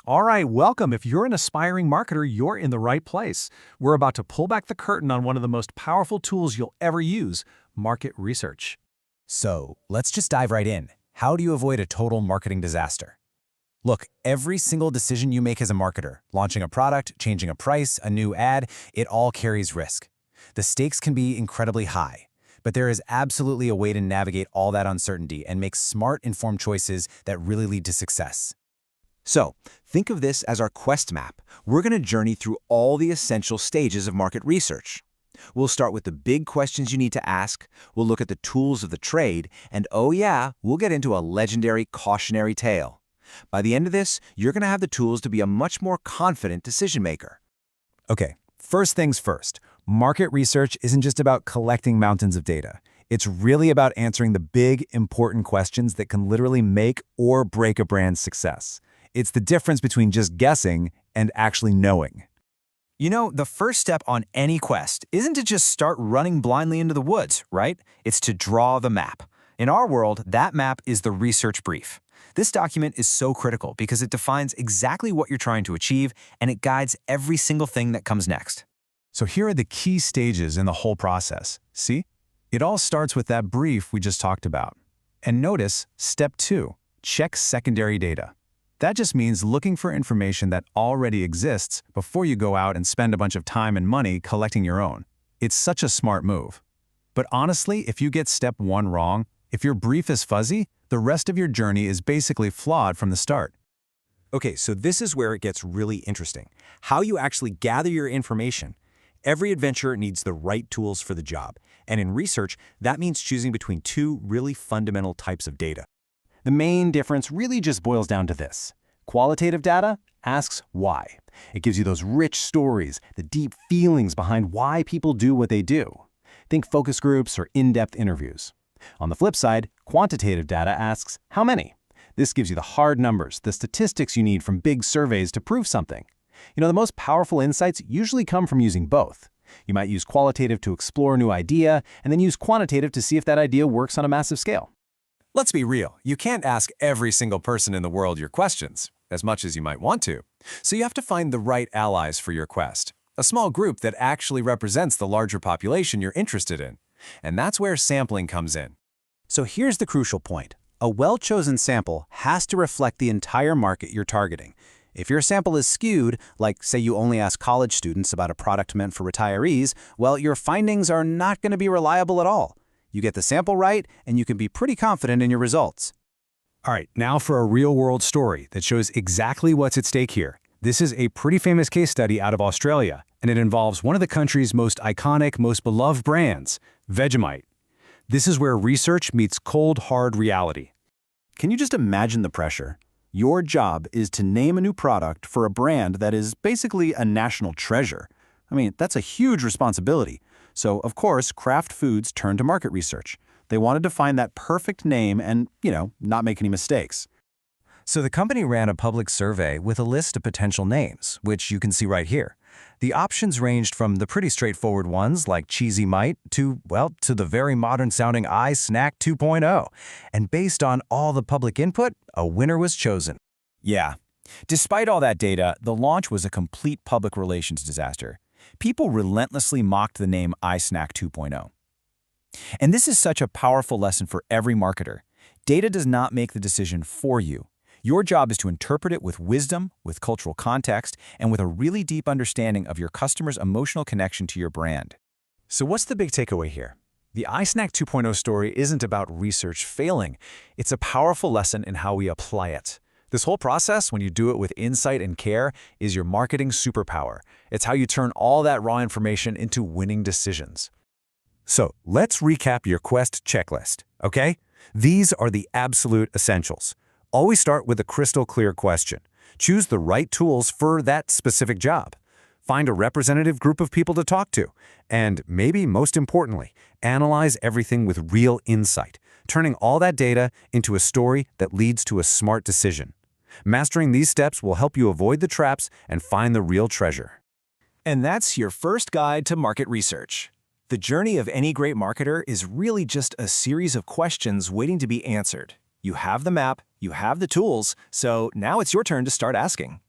All right, welcome. If you're an aspiring marketer, you're in the right place. We're about to pull back the curtain on one of the most powerful tools you'll ever use, market research. So, let's just dive right in. How do you avoid a total marketing disaster? Look, every single decision you make as a marketer, launching a product, changing a price, a new ad, it all carries risk. The stakes can be incredibly high, but there is absolutely a way to navigate all that uncertainty and make smart, informed choices that really lead to success. So, think of this as our quest map. We're going to journey through all the essential stages of market research. We'll start with the big questions you need to ask, we'll look at the tools of the trade, and oh yeah, we'll get into a legendary cautionary tale. By the end of this, you're going to have the tools to be a much more confident decision maker. Okay, first things first. Market research isn't just about collecting mountains of data. It's really about answering the big, important questions that can literally make or break a brand's success. It's the difference between just guessing and actually knowing. You know, the first step on any quest isn't to just start running blindly into the woods, right? It's to draw the map. In our world, that map is the research brief. This document is so critical because it defines exactly what you're trying to achieve, and it guides every single thing that comes next. So here are the key stages in the whole process. See? It all starts with that brief we just talked about. And notice, step 2, check secondary data. That just means looking for information that already exists before you go out and spend a bunch of time and money collecting your own. It's such a smart move. But honestly, if you get step 1 wrong, if your brief is fuzzy, the rest of your journey is basically flawed from the start. Okay, so this is where it gets really interesting. How you actually gather your information. Every adventure needs the right tools for the job. And in research, that means choosing between 2 really fundamental types of data. The main difference really just boils down to this. Qualitative data asks why. It gives you those rich stories, the deep feelings behind why people do what they do. Think focus groups or in-depth interviews. On the flip side, quantitative data asks how many. This gives you the hard numbers, the statistics you need from big surveys to prove something. You know, the most powerful insights usually come from using both. You might use qualitative to explore a new idea, and then use quantitative to see if that idea works on a massive scale. Let's be real, you can't ask every single person in the world your questions, as much as you might want to. So you have to find the right allies for your quest, a small group that actually represents the larger population you're interested in. And that's where sampling comes in. So here's the crucial point. A well-chosen sample has to reflect the entire market you're targeting. If your sample is skewed, like say you only ask college students about a product meant for retirees, well, your findings are not going to be reliable at all. You get the sample right, and you can be pretty confident in your results. All right, now for a real-world story that shows exactly what's at stake here. This is a pretty famous case study out of Australia, and it involves one of the country's most iconic, most beloved brands, Vegemite. This is where research meets cold, hard reality. Can you just imagine the pressure? Your job is to name a new product for a brand that is basically a national treasure. I mean, that's a huge responsibility. So, of course, Kraft Foods turned to market research. They wanted to find that perfect name and, not make any mistakes. So the company ran a public survey with a list of potential names, which you can see right here. The options ranged from the pretty straightforward ones like Cheesy Mite to the very modern-sounding iSnack 2.0. And based on all the public input, a winner was chosen. Yeah. Despite all that data, the launch was a complete public relations disaster. People relentlessly mocked the name iSnack 2.0. And this is such a powerful lesson for every marketer. Data does not make the decision for you. Your job is to interpret it with wisdom, with cultural context, and with a really deep understanding of your customer's emotional connection to your brand. So what's the big takeaway here? The iSnack 2.0 story isn't about research failing. It's a powerful lesson in how we apply it. This whole process, when you do it with insight and care, is your marketing superpower. It's how you turn all that raw information into winning decisions. So let's recap your quest checklist, okay? These are the absolute essentials. Always start with a crystal clear question. Choose the right tools for that specific job. Find a representative group of people to talk to. And maybe most importantly, analyze everything with real insight, turning all that data into a story that leads to a smart decision. Mastering these steps will help you avoid the traps and find the real treasure. And that's your first guide to market research. The journey of any great marketer is really just a series of questions waiting to be answered. You have the map, you have the tools, so now it's your turn to start asking.